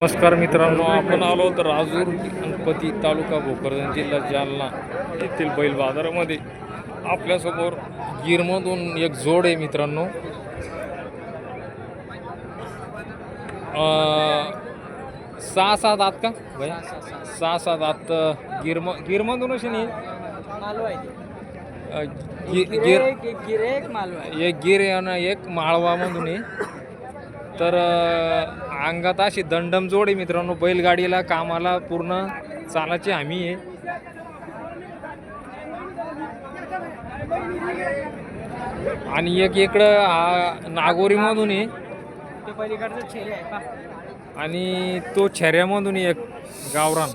नमस्कार मित्रांनो, आपण आलो तर राजूर गणपती तालुका भोकरदन जिल्हा जालना येथील बैल बाजारामध्ये आपल्यासमोर गिरमधून एक जोड आहे मित्रांनो. 6-7 दात का भैया? 6-7 दात गिरमधून असे नाही. एक गिर आहे आणि एक माळवामधून आहे. तर अंगात अशी दंडम जोड आहे मित्रांनो. बैलगाडीला कामाला पूर्ण चालाची हमी आहे. आणि एक इकडं नागोरीमधून आहे आणि तो छेऱ्यामधून एक गावरान.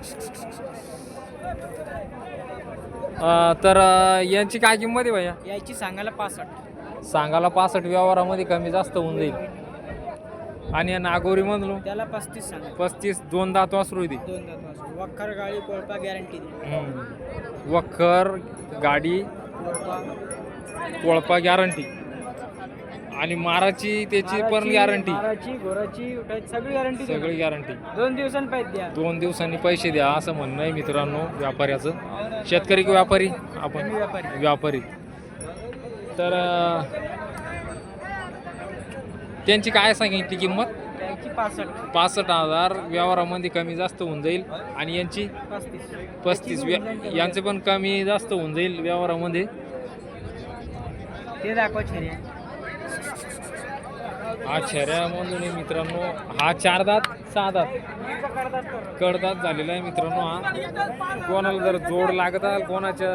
तर यांची काय किंमत आहे भैया? याची सांगायला 65. सांगायला 65. व्यवहारामध्ये कमी जास्त होऊन जाईल. आणि या नागोरीमधून त्याला 35 सांगा. 35. 2 दात वासरू आहे ती. 2 दात वासरू. वखर गाडी कोळपा गॅरंटी दे. वखर गाडी कोळपा गॅरंटी आणि माराची त्याची पण गॅरंटी. माराची घोराची उठायची सगळी गॅरंटी. सगळी गॅरंटी. 2 दिवसांनी पैसे द्या. 2 दिवसांनी पैसे द्या असं म्हणणं आहे मित्रांनो व्यापाऱ्याचं. शेतकरी की व्यापारी? आपण व्यापारी. तर त्यांची काय सांगितली किंमत? त्याची 65. 65,000. व्यवहारामध्ये कमी जास्त होऊन जाईल. आणि यांची 35. यांचे पण कमी जास्त होऊन जाईल व्यवहारामध्ये. ते दाखवा छेरी. हा छेऱ्यामधून आहे मित्रांनो. हा 4 दात 6 दात कडदात झालेला आहे मित्रांनो. हा कोणाला जर जोड लागत असेल कोणाच्या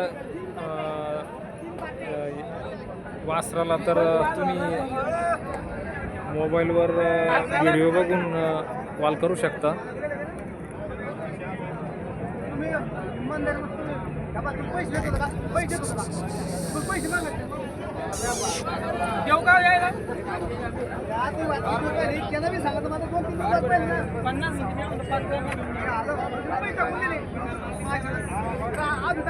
वासराला तर तुम्ही मोबाईलवर व्हिडिओ बघून कॉल करू शकता. देऊ का यायला? 50